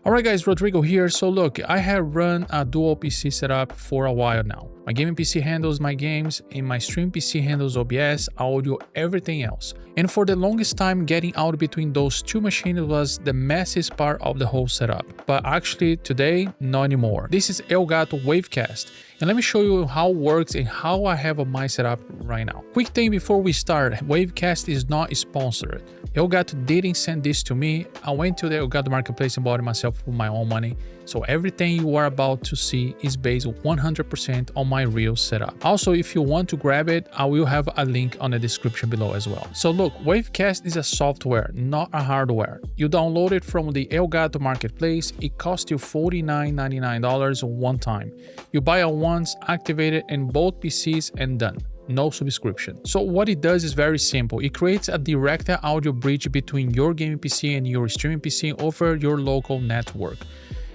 Alright guys, Rodrigo here. So look, I have run a dual PC setup for a while now. My gaming PC handles my games and my stream PC handles OBS, audio, everything else. And for the longest time, getting out between those two machines was the messiest part of the whole setup. But actually today, not anymore. This is Elgato Wavecast. And let me show you how it works and how I have my setup right now. Quick thing before we start, Wavecast is not sponsored. Elgato didn't send this to me. I went to the Elgato marketplace and bought it myself with my own money. So everything you are about to see is based 100% on my real setup. Also, if you want to grab it, I will have a link on the description below as well. So look, Wavecast is a software, not a hardware. You download it from the Elgato marketplace. It costs you $49.99 one time. You buy it once, activate it in both PCs and done. No subscription. So what it does is very simple. It creates a direct audio bridge between your gaming PC and your streaming PC over your local network.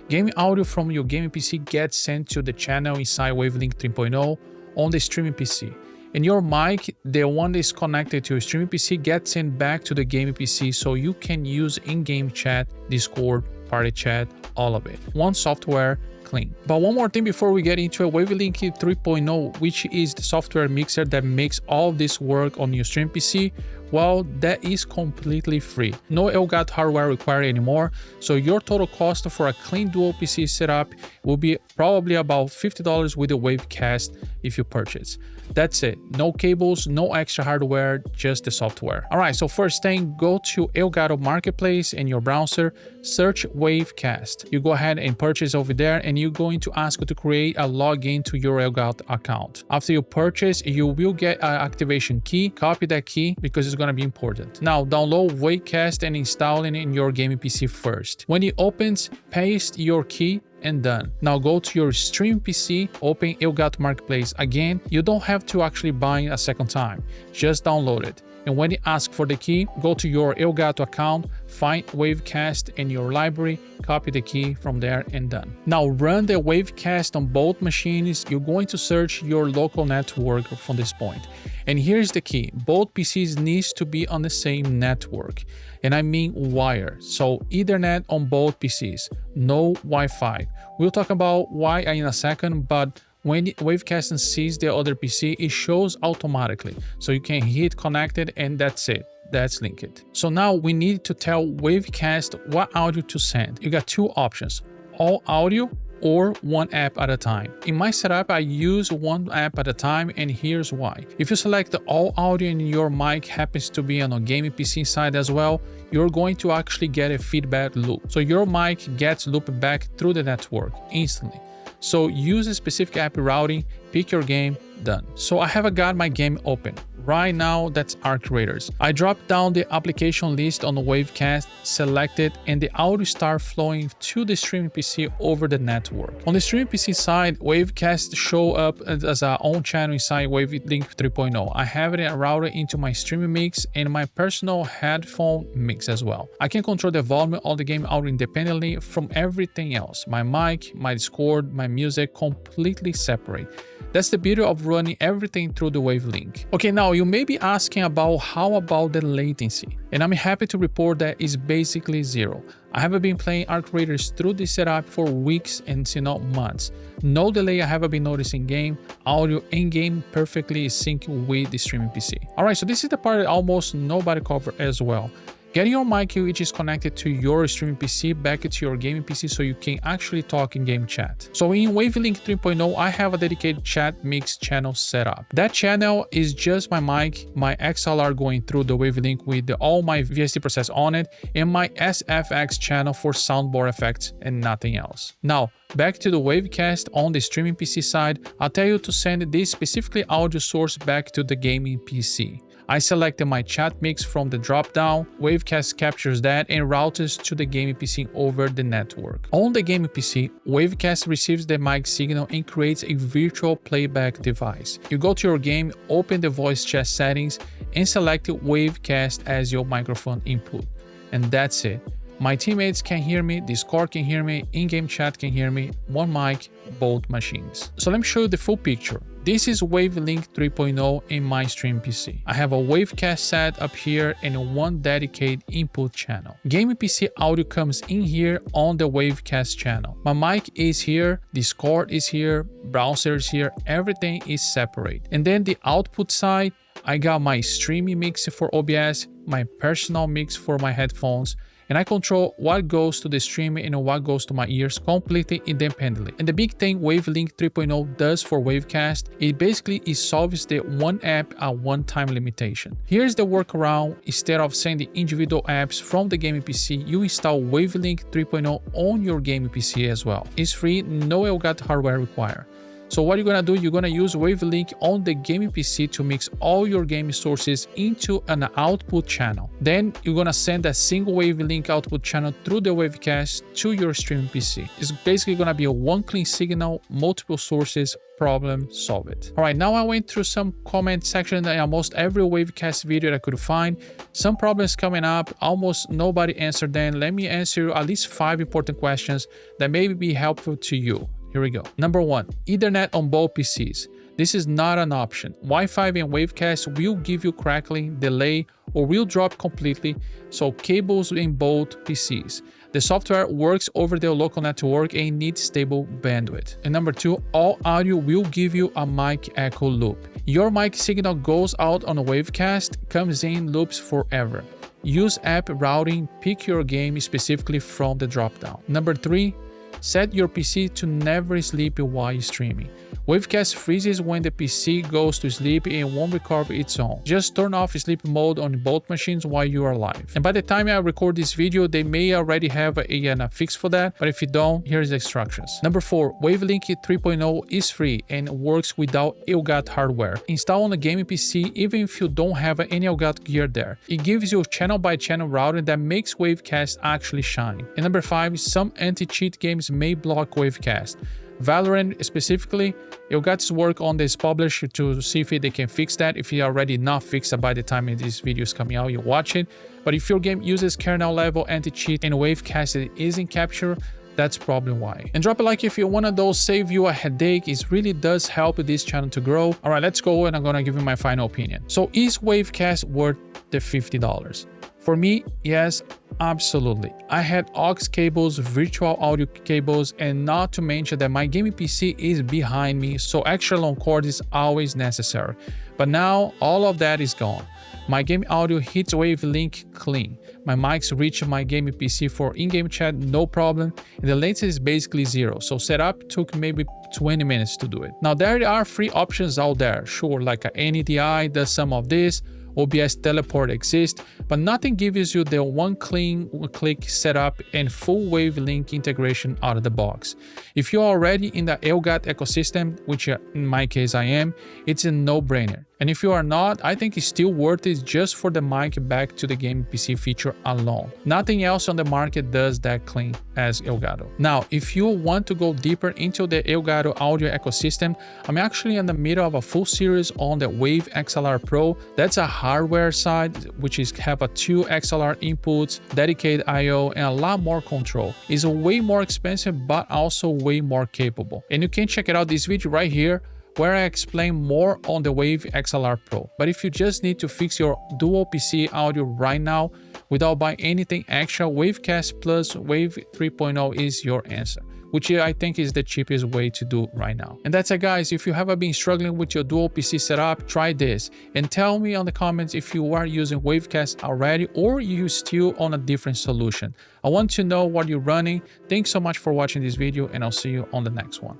Gaming audio from your gaming PC gets sent to the channel inside Wavelink 3.0 on the streaming PC. And your mic, the one that is connected to your streaming PC, gets sent back to the gaming PC so you can use in-game chat, Discord, party chat, all of it. One software, clean. But one more thing before we get into a Wavelink 3.0, which is the software mixer that makes all this work on your stream PC, well, that is completely free. No Elgato hardware required anymore, so your total cost for a clean dual PC setup will be probably about $50 with the Wavecast if you purchase. That's it. No cables, no extra hardware, just the software. All right, so first thing, go to Elgato Marketplace in your browser, search Wavecast. You go ahead and purchase over there, and you're going to ask you to create a login to your Elgato account. After you purchase, you will get an activation key. Copy that key because it's going to be important. Now, download Wavecast and install it in your gaming PC first. When it opens, paste your key and done. Now go to your stream PC, open Elgato Marketplace again. You don't have to actually buy it a second time, just download it. And when it asks for the key, go to your Elgato account, find Wavecast in your library, copy the key from there and done. Now run the Wavecast on both machines. You're going to search your local network from this point. And here's the key, both PCs needs to be on the same network. And I mean wire, so Ethernet on both PCs, no Wi-Fi. We'll talk about why in a second, but when Wavecast sees the other PC, it shows automatically. So you can hit connected and that's it. That's linked. So now we need to tell Wavecast what audio to send. You got two options, all audio or one app at a time. In my setup, I use one app at a time, and here's why. If you select the all audio and your mic happens to be on a gaming PC side as well, you're going to actually get a feedback loop. So your mic gets looped back through the network instantly. So use a specific app routing, pick your game, done. So I have got my game open. Right now, that's Arc Raiders. I drop down the application list on the Wavecast, select it, and the audio start flowing to the streaming PC over the network. On the streaming PC side, Wavecast show up as our own channel inside Wavelink 3.0. I have it routed into my streaming mix and my personal headphone mix as well. I can control the volume of the game audio independently from everything else. My mic, my Discord, my music, completely separate. That's the beauty of running everything through the Wavelink. Okay, now you may be asking about how about the latency, and I'm happy to report that it's basically zero. I have been playing Arc Raiders through this setup for weeks and not months. No delay I have been noticing game, audio and game perfectly synced with the streaming PC. Alright, so this is the part that almost nobody covered as well. Getting your mic which is connected to your streaming PC back to your gaming PC so you can actually talk in game chat. So in Wavelink 3.0, I have a dedicated chat mix channel set up. That channel is just my mic, my XLR going through the Wavelink with all my VST process on it, and my SFX channel for soundboard effects and nothing else. Now, back to the Wavecast on the streaming PC side, I'll tell you to send this specifically audio source back to the gaming PC. I selected my chat mix from the drop-down, Wavecast captures that and routes to the gaming PC over the network. On the gaming PC, Wavecast receives the mic signal and creates a virtual playback device. You go to your game, open the voice chat settings, and select Wavecast as your microphone input. And that's it. My teammates can hear me, Discord can hear me, in-game chat can hear me, one mic, both machines. So let me show you the full picture. This is Wavelink 3.0 in my stream PC. I have a Wavecast set up here and one dedicated input channel. Gaming PC audio comes in here on the Wavecast channel. My mic is here, Discord is here, browser is here, everything is separate. And then the output side, I got my streaming mix for OBS, my personal mix for my headphones, and I control what goes to the stream and what goes to my ears completely independently. And the big thing Wavelink 3.0 does for Wavecast, it solves the one app at one time limitation. Here's the workaround. Instead of sending individual apps from the gaming PC, you install Wavelink 3.0 on your gaming PC as well. It's free, no Elgato hardware required. So what you're gonna do, you're gonna use Wavelink on the gaming PC to mix all your gaming sources into an output channel. Then you're gonna send a single Wavelink output channel through the Wavecast to your streaming PC. It's basically gonna be a one clean signal, multiple sources, problem solved. All right, now I went through some comment section in almost every Wavecast video that I could find. Some problems coming up, almost nobody answered them. Let me answer at least 5 important questions that may be helpful to you. Here we go. Number 1, Ethernet on both PCs. This is not an option. Wi-Fi and Wavecast will give you crackling, delay, or will drop completely, so cables in both PCs. The software works over the local network and needs stable bandwidth. And number 2, all audio will give you a mic echo loop. Your mic signal goes out on a Wavecast, comes in, loops forever. Use app routing, pick your game specifically from the dropdown. Number 3, set your PC to never sleep while streaming. Wavecast freezes when the PC goes to sleep and won't recover its own. Just turn off sleep mode on both machines while you are live. And by the time I record this video, they may already have a fix for that, but if you don't, here's the instructions. Number 4, Wavelink 3.0 is free and works without Elgato hardware. Install on a gaming PC even if you don't have any Elgato gear there. It gives you channel by channel routing that makes Wavecast actually shine. And number 5, some anti-cheat games may block Wavecast. Valorant specifically, Elgato's work on this publish to see if they can fix that. If it already not fixed by the time this video is coming out, you watch it. But if your game uses kernel level anti-cheat and Wavecast isn't captured, that's probably why. And drop a like if you're one of those save you a headache. It really does help this channel to grow. All right, let's go and I'm gonna give you my final opinion. So is Wavecast worth the $50? For me, yes, absolutely. I had aux cables, virtual audio cables, and not to mention that my gaming PC is behind me, so extra long cord is always necessary. But now all of that is gone. My gaming audio hits Wavelink clean. My mics reach my gaming PC for in-game chat, no problem, and the latency is basically 0. So setup took maybe 20 minutes to do it. Now there are free options out there, sure, like a NDI does some of this, OBS teleport exists, but nothing gives you the one click setup and full Wavelink integration out of the box. If you're already in the Elgato ecosystem, which in my case I am, it's a no-brainer. And if you are not, I think it's still worth it just for the mic back to the gaming PC feature alone. Nothing else on the market does that clean as Elgato. Now, if you want to go deeper into the Elgato audio ecosystem, I'm actually in the middle of a full series on the Wave XLR Pro. That's a hardware side, which is have a 2 XLR inputs, dedicated I/O, and a lot more control. It's way more expensive, but also way more capable. And you can check it out this video right here, where I explain more on the Wave XLR Pro. But if you just need to fix your dual PC audio right now without buying anything extra, Wavecast plus Wave 3.0 is your answer, which I think is the cheapest way to do right now. And that's it, guys. If you have been struggling with your dual PC setup, try this and tell me on the comments if you are using Wavecast already or you still on a different solution. I want to know what you're running. Thanks so much for watching this video, and I'll see you on the next one.